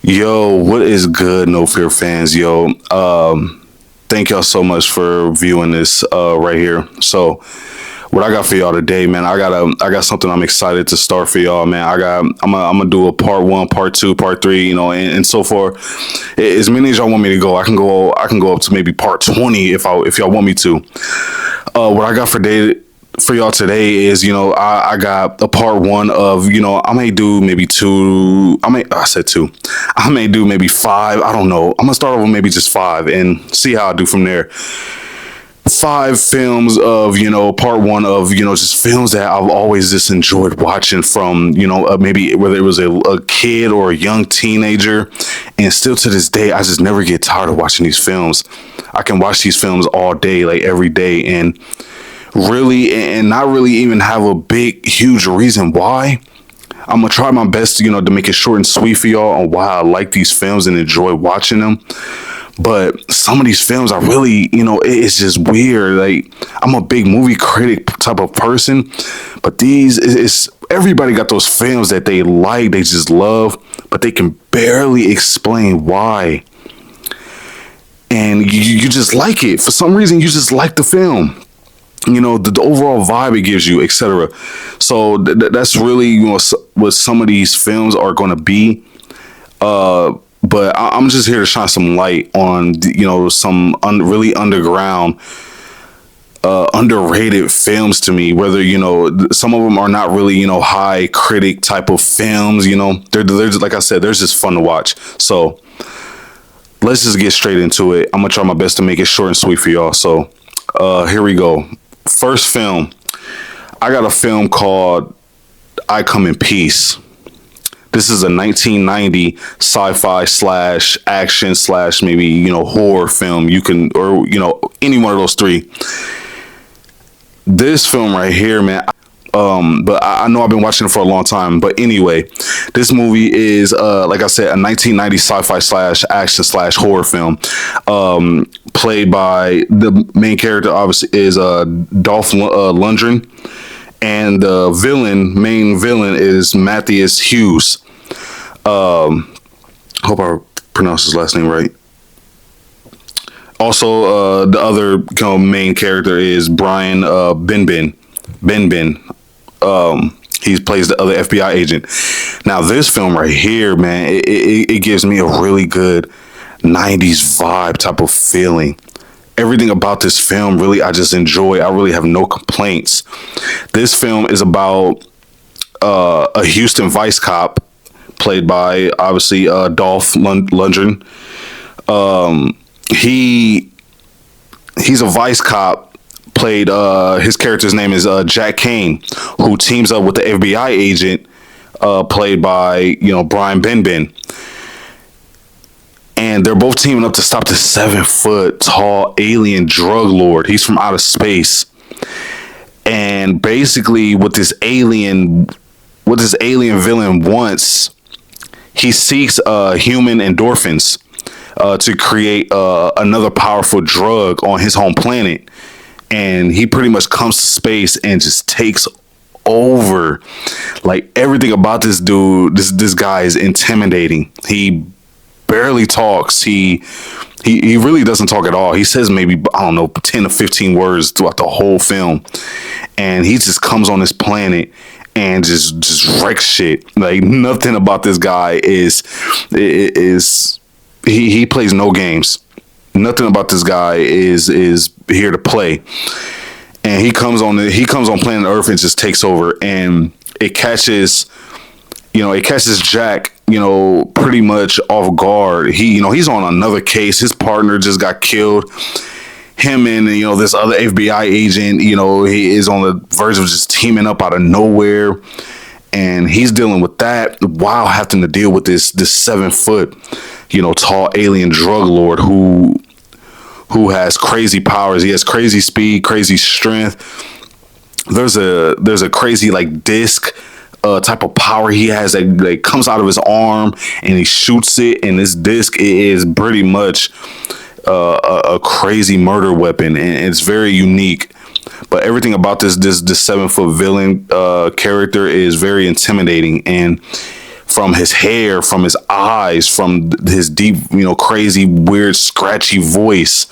Yo, what is good, No Fear fans? Yo, thank y'all so much for viewing this right here. So, what I got for y'all today, man, I got something I'm excited to start for y'all, man. I'm gonna do a part one, part two, part three, and so forth. As many as y'all want me to go, I can go up to maybe part 20 if y'all want me to. What I got for y'all today is, I got a part one of, I may do maybe two. I said two. I may do maybe five. I don't know. I'm gonna start off with maybe just five and see how I do from there. Five films of, part one of, just films that I've always just enjoyed watching from, maybe whether it was a kid or a young teenager. And still to this day, I just never get tired of watching these films. I can watch these films all day, like every day. And really, and not really even have a big, huge reason why. I'm gonna try my best, to make it short and sweet for y'all on why I like these films and enjoy watching them. But some of these films, I really, it's just weird. Like, I'm a big movie critic type of person, but these is everybody got those films that they like, they just love, but they can barely explain why. And you just like it for some reason. You just like the film, the overall vibe it gives you, etc. So that's really, what some of these films are going to be. But I'm just here to shine some light on, some really underground, underrated films to me. Whether, some of them are not really, high critic type of films. They're just, like I said, they're just fun to watch. So let's just get straight into it. I'm gonna try my best to make it short and sweet for y'all. So here we go. First film, I got a film called I Come in Peace. This is a 1990 sci-fi slash action slash maybe, horror film. You can, or, any one of those three. This film right here, man, but I know I've been watching it for a long time. But anyway, this movie is, like I said, a 1990 sci-fi slash action slash horror film. Played by the main character, obviously, is Dolph Lundgren. And the main villain is Matthias Hughes. Hope I pronounced his last name right. Also, the other main character is Brian Benben. He plays the other FBI agent. Now, this film right here, man, it gives me a really good 90s vibe type of feeling. Everything about this film, really, I just enjoy. I really have no complaints. This film is about a Houston vice cop, played by, obviously, Dolph Lundgren. He's a vice cop, played, his character's name is Jack Kane, who teams up with the FBI agent, played by, Brian Benben. And they're both teaming up to stop this 7-foot tall alien drug lord. He's from outer space. And basically what this alien villain wants, he seeks human endorphins to create another powerful drug on his home planet. And he pretty much comes to space and just takes over. Like, everything about this dude, this guy is intimidating. He barely talks. He really doesn't talk at all. He says maybe, I don't know, 10 or 15 words throughout the whole film. And he just comes on this planet and just wrecks shit. Like, nothing about this guy is he plays no games. Nothing about this guy is here to play. And he comes on planet Earth and just takes over, and it catches Jack, pretty much off guard. He's on another case. His partner just got killed. Him and, this other FBI agent, he is on the verge of just teaming up out of nowhere. And he's dealing with that while having to deal with this 7-foot, tall alien drug lord who has crazy powers. He has crazy speed, crazy strength. There's a crazy, like, disc type of power he has that comes out of his arm, and he shoots it, and this disc is pretty much a crazy murder weapon, and it's very unique. But everything about this 7-foot villain character is very intimidating. And from his hair, from his eyes, from his deep, crazy, weird, scratchy voice.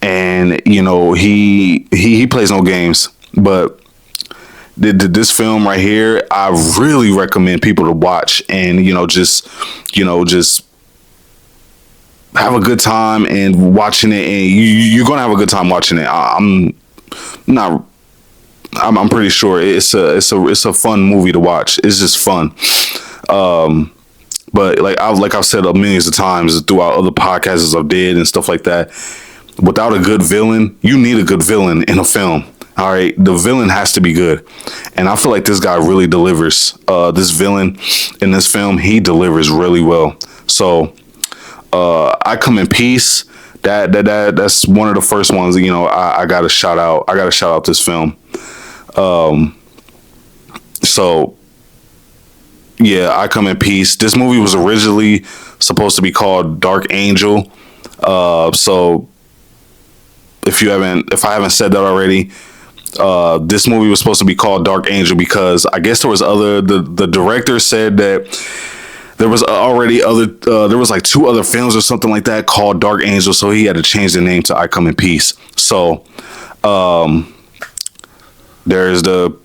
And he plays no games. But this film right here, I really recommend people to watch, and just have a good time and watching it, and you're gonna have a good time watching it. I'm pretty sure it's a fun movie to watch. It's just fun. But like I've said millions of times throughout other podcasts I've did and stuff like that, without a good villain, you need a good villain in a film. All right, the villain has to be good, and I feel like this guy really delivers. This villain in this film, he delivers really well. So, I Come in Peace. That's one of the first ones. I got to shout out. I got to shout out this film. So yeah, I Come in Peace. This movie was originally supposed to be called Dark Angel. So if I haven't said that already, this movie was supposed to be called Dark Angel because I guess there was the director said that there was already there was like 2 other films or something like that called Dark Angel, so he had to change the name to I Come in Peace. So there's the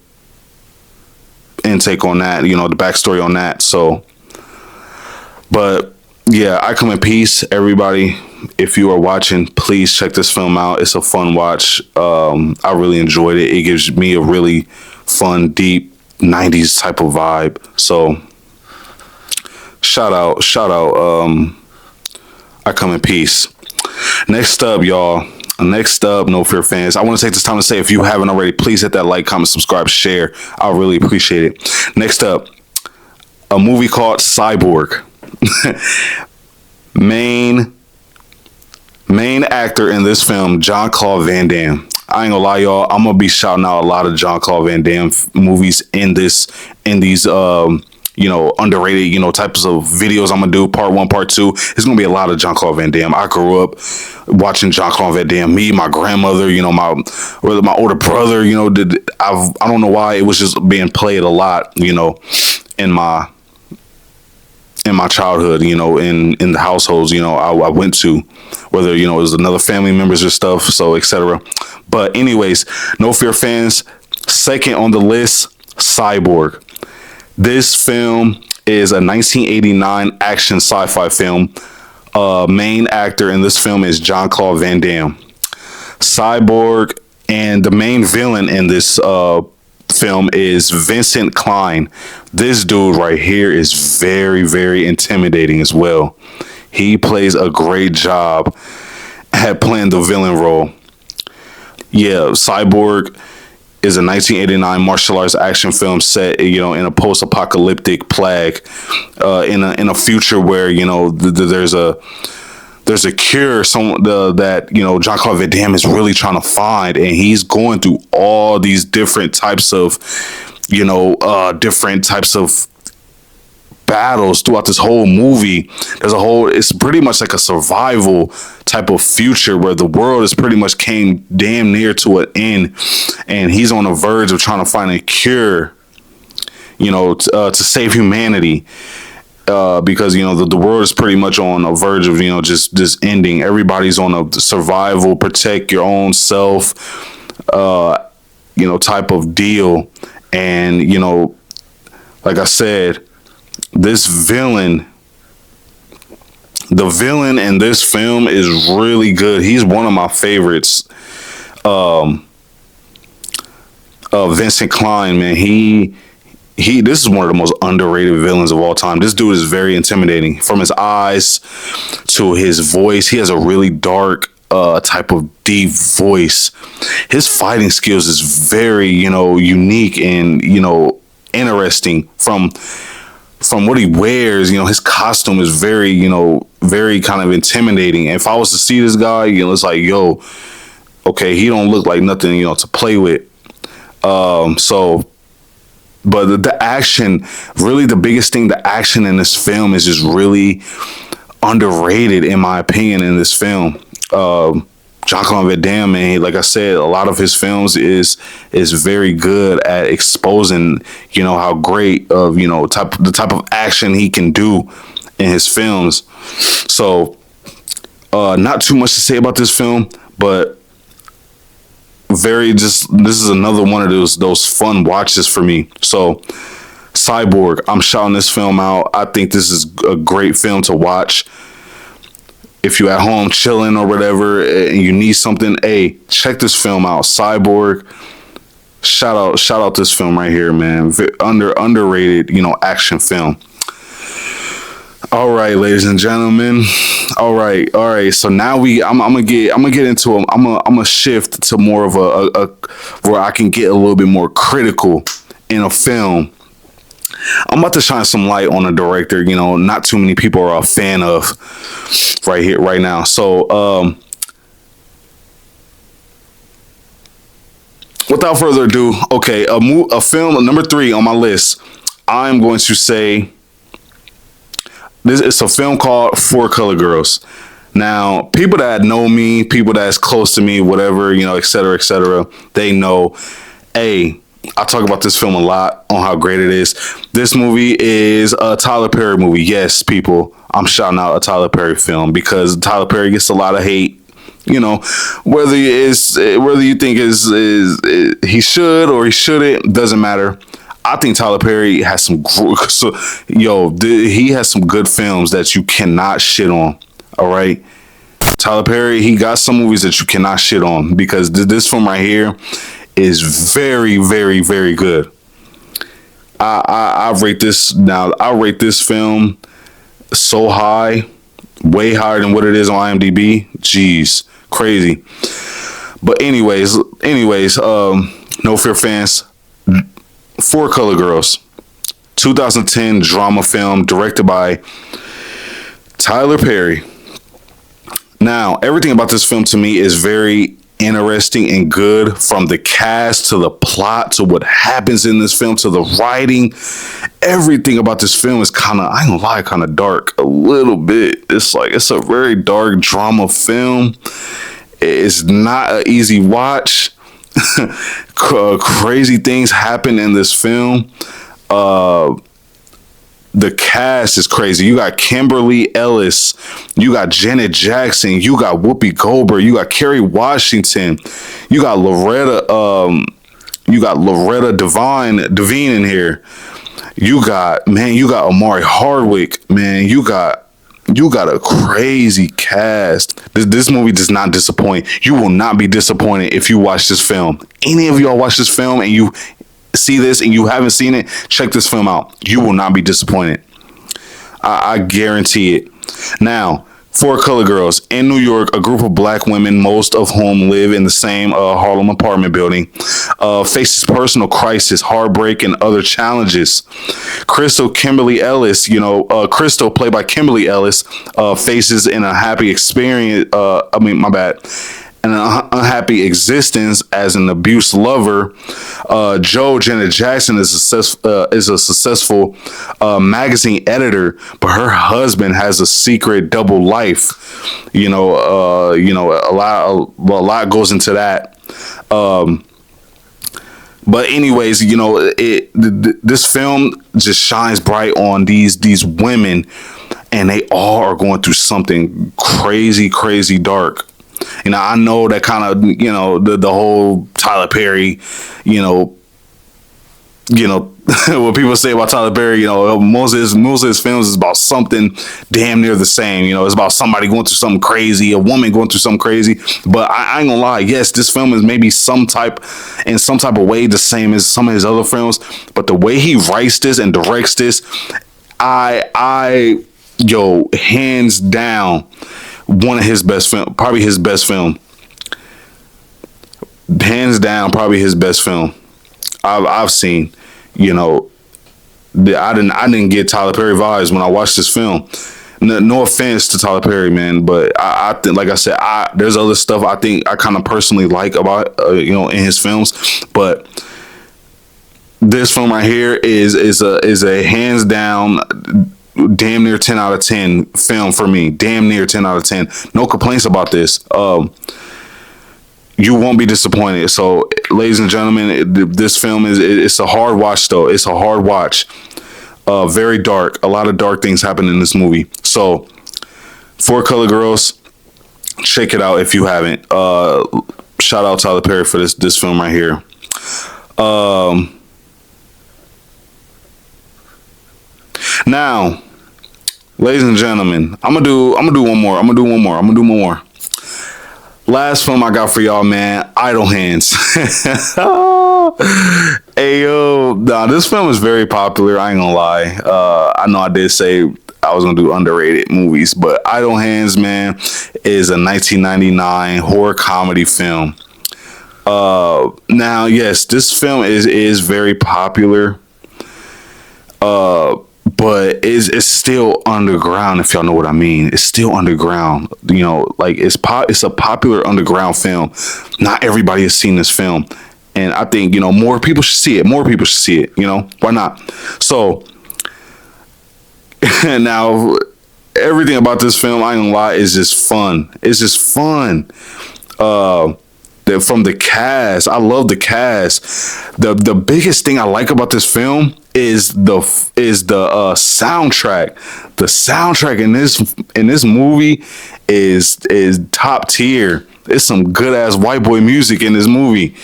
intake on that, the backstory on that. So, but yeah, I Come in Peace, everybody. If you are watching, please check this film out. It's a fun watch. I really enjoyed it. It gives me a really fun, deep 90s type of vibe. So shout out, I Come in Peace. Next up, y'all. No Fear fans, I want to take this time to say, if you haven't already, please hit that like, comment, subscribe, share. I'll really appreciate it. Next up, a movie called Cyborg. Main actor in this film, Jean-Claude Van Damme. I ain't gonna lie, y'all. I'm gonna be shouting out a lot of Jean-Claude Van Damme movies in these underrated, types of videos I'm gonna do. Part 1, part 2. It's gonna be a lot of Jean-Claude Van Damme. I grew up watching Jean-Claude Van Damme. Me, my grandmother, my older brother, I don't know why it was just being played a lot, in my childhood, in the households, I went to, whether, it was another family members or stuff, so etc. But anyways, No Fear fans, second on the list, Cyborg. This film is a 1989 action sci-fi film. Main actor in this film is Jean-Claude Van Damme. Cyborg, and the main villain in this film is Vincent Klein. This dude right here is very, very intimidating as well. He plays a great job at playing the villain role. Yeah, Cyborg is a 1989 martial arts action film set, in a post-apocalyptic plague, in a future where there's a cure, that Jean-Claude Van Damme is really trying to find, and he's going through all these different types of battles throughout this whole movie. It's pretty much like a survival type of future where the world is pretty much came damn near to an end, and he's on the verge of trying to find a cure, to save humanity. Because the world is pretty much on a verge of just ending. Everybody's on a survival, protect your own self, type of deal. And like I said, the villain in this film is really good. He's one of my favorites. Vincent Klein, man, this is one of the most underrated villains of all time. This dude is very intimidating. From his eyes to his voice, he has a really dark type of deep voice. His fighting skills is very, unique and, interesting. From what he wears, his costume is very, very kind of intimidating. And if I was to see this guy, it's like, yo, okay, he don't look like nothing, to play with. But the action, really the biggest thing, the action in this film is just really underrated, in my opinion, in this film. Jean-Claude Van Damme, man, like I said, a lot of his films is very good at exposing, how great of, the type of action he can do in his films. So, not too much to say about this film, but this is another one of those fun watches for me. So, Cyborg, I'm shouting this film out. I think this is a great film to watch. If you're at home chilling or whatever and you need something, hey, check this film out. Cyborg. Shout out this film right here, man. Underrated, action film. All right, ladies and gentlemen. All right. So now I'm gonna get into them. I'm gonna shift to more of a where I can get a little bit more critical in a film. I'm about to shine some light on a director, not too many people are a fan of right here, right now. So, without further ado, okay, a film number 3 on my list. I'm going to say this is a film called Four Color Girls. Now, people that know me, people that's close to me, whatever, et cetera, they know, hey, I talk about this film a lot on how great it is. This movie is a Tyler Perry movie. Yes, people, I'm shouting out a Tyler Perry film because Tyler Perry gets a lot of hate. Whether you think is he should or he shouldn't, doesn't matter. I think Tyler Perry has he has some good films that you cannot shit on. All right. Tyler Perry, he got some movies that you cannot shit on because this film right here is very, very, very good. I rate this now. I rate this film so high, way higher than what it is on IMDb. Jeez, crazy. But anyways, No Fear fans, Four Color Girls, 2010 drama film directed by Tyler Perry. Now, everything about this film to me is very interesting and good, from the cast to the plot to what happens in this film to the writing. Everything about this film is kind of dark a little bit. It's a very dark drama film. It's not an easy watch. Crazy things happen in this film. The cast is crazy. You got Kimberly Ellis, you got Janet Jackson, you got Whoopi Goldberg, you got Kerry Washington, you got Loretta Devine in here. You got Omari Hardwick, man. You got a crazy cast. This movie does not disappoint. You will not be disappointed if you watch this film. Any of y'all watch this film and you see this and you haven't seen it, check this film out. You will not be disappointed. I guarantee it. Now, Four Color Girls. In New York, a group of black women, most of whom live in the same Harlem apartment building, faces personal crisis, heartbreak, and other challenges. Crystal, played by Kimberly Ellis, faces an unhappy unhappy existence as an abused lover. Joe, Janet Jackson, is a successful magazine editor, but her husband has a secret double life. A lot goes into that. But anyways, this film just shines bright on these women, and they all are going through something crazy, crazy dark. I know that kind of, the whole Tyler Perry, what people say about Tyler Perry, most of his films is about something damn near the same. It's about somebody going through something crazy, a woman going through something crazy. But I ain't gonna lie, yes, this film is maybe some type of way the same as some of his other films. But the way he writes this and directs this, hands down, one of his best film, probably his best film. Hands down, probably his best film I've seen. I didn't get Tyler Perry vibes when I watched this film. No offense to Tyler Perry, man, but I think, like I said, there's other stuff I think I kind of personally like about in his films, but this film right here is a hands down, damn near 10 out of 10 film for me. Damn near 10 out of 10. No complaints about this. You won't be disappointed. So, ladies and gentlemen, this film it's a hard watch though. It's a hard watch. Very dark. A lot of dark things happen in this movie. So, Four Color Girls, check it out if you haven't. Shout out Tyler Perry for this film right here. Now, ladies and gentlemen, I'm gonna do one more. Last film I got for y'all, man, Idle Hands. Hey yo, nah, this film is very popular. I ain't gonna lie. I know I did say I was gonna do underrated movies, but Idle Hands, man, is a 1999 horror comedy film. Now, yes, this film is very popular. But it's still underground, if y'all know what I mean. It's still underground. You know, like it's a popular underground film. Not everybody has seen this film. And I think, you know, more people should see it. More people should see it, you know? Why not? So now everything about this film, I ain't gonna lie, is just fun. It's just fun. From the cast, I love the cast. The biggest thing I like about this film is the soundtrack. The soundtrack in this movie is top tier. There's some good ass white boy music in this movie.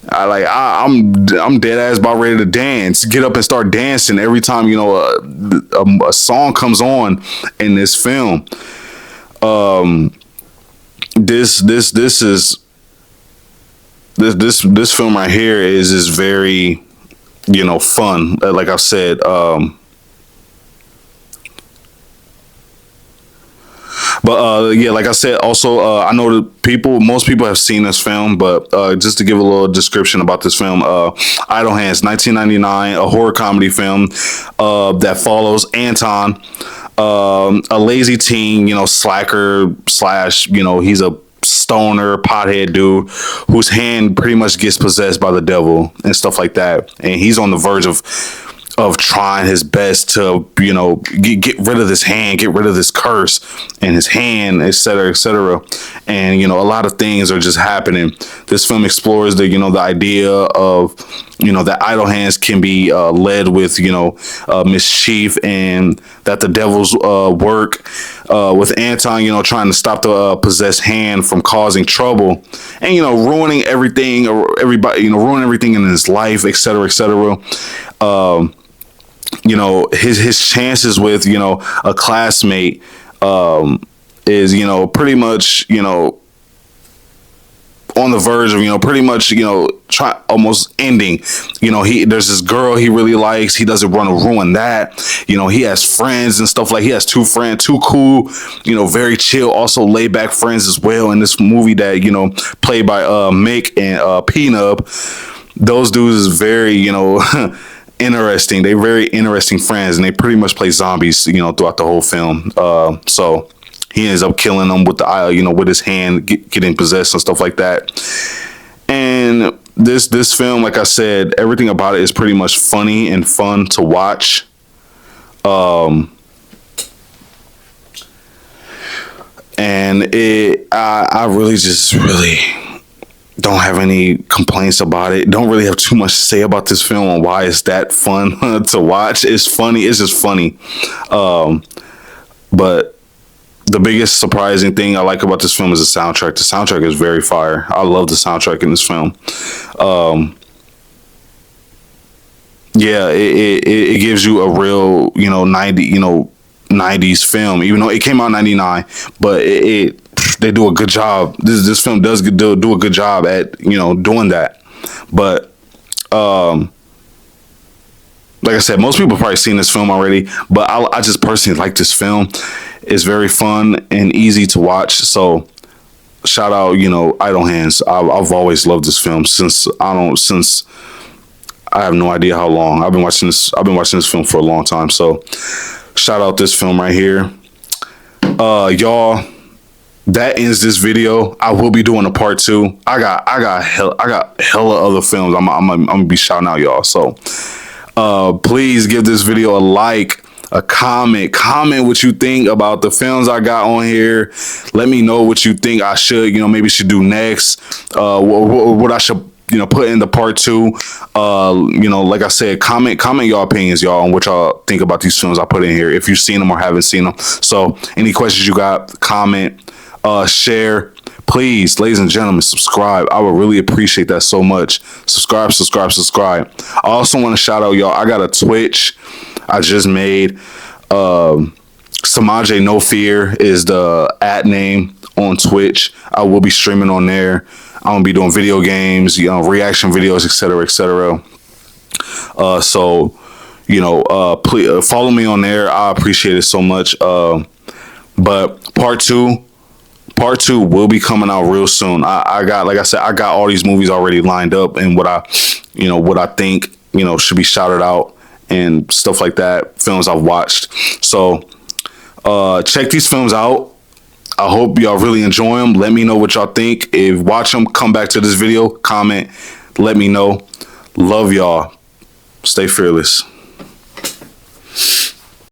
I'm dead ass about ready to dance, get up and start dancing every time, you know, a song comes on in this film. This film right here is very, you know, fun. Like I said, yeah, like I said, also, I know that most people have seen this film, but just to give a little description about this film, Idle Hands, 1999, a horror comedy film that follows Anton, a lazy teen, you know, slacker slash, you know, he's a stoner pothead dude whose hand pretty much gets possessed by the devil and stuff like that, and he's on the verge of trying his best to, you know, get rid of this hand, get rid of this curse and his hand, etc., etc. And, you know, a lot of things are just happening. This film explores the, you know, the idea of, you know, that idle hands can be led with, you know, mischief, and that the devil's work with Anton, you know, trying to stop the possessed hand from causing trouble and, you know, ruining everything, or everybody, you know, ruining everything in his life, etc., etc. You know, his chances with, you know, a classmate is, you know, pretty much, you know, on the verge of, you know, pretty much, you know, almost ending. You know, there's this girl he really likes. He doesn't want to ruin that. You know, he has friends and stuff. Like, he has two cool, you know, very chill, also laid back friends as well in this movie that, you know, played by Mick and P-Nub. Those dudes is very, you know, interesting. They're very interesting friends, and they pretty much play zombies, you know, throughout the whole film. So he ends up killing them with the, you know, with his hand getting possessed and stuff like that. And this film, like I said, everything about it is pretty much funny and fun to watch. And I really just really don't have any complaints about it. Don't really have too much to say about this film and why it's that fun to watch. It's funny. It's just funny. But the biggest surprising thing I like about this film is the soundtrack. The soundtrack is very fire. I love the soundtrack in this film. Yeah, it gives you a real, you know, 90s film, even though it came out in 99, but they do a good job. This film does do a good job at, you know, doing that. But like I said, most people have probably seen this film already, but I just personally like this film. It's very fun and easy to watch. So shout out, you know, Idle Hands. I've always loved this film since I have no idea how long. I've been watching this film for a long time. So shout out this film right here. Y'all, that ends this video. I will be doing a part 2. I got hella other films I'm gonna be shouting out, y'all. So please give this video a like, a comment what you think about the films I got on here. Let me know what you think I should, maybe should do next, what I should, put in the part 2. Like I said, comment your opinions, y'all, on what y'all think about these films I put in here, if you've seen them or haven't seen them. So any questions you got, comment, share. Please, ladies and gentlemen, subscribe. I would really appreciate that so much. Subscribe. I also want to shout out, y'all, I got a Twitch I just made. Samaje No Fear is the @ name on Twitch. I will be streaming on there. I'm gonna be doing video games, reaction videos, etc. So please follow me on there. I appreciate it so much. But part two will be coming out real soon. I got, like I said, I got all these movies already lined up, and what I think should be shouted out and stuff like that. Films I've watched. So check these films out. I hope y'all really enjoy them. Let me know what y'all think. If watch them, come back to this video, comment, let me know. Love y'all. Stay fearless.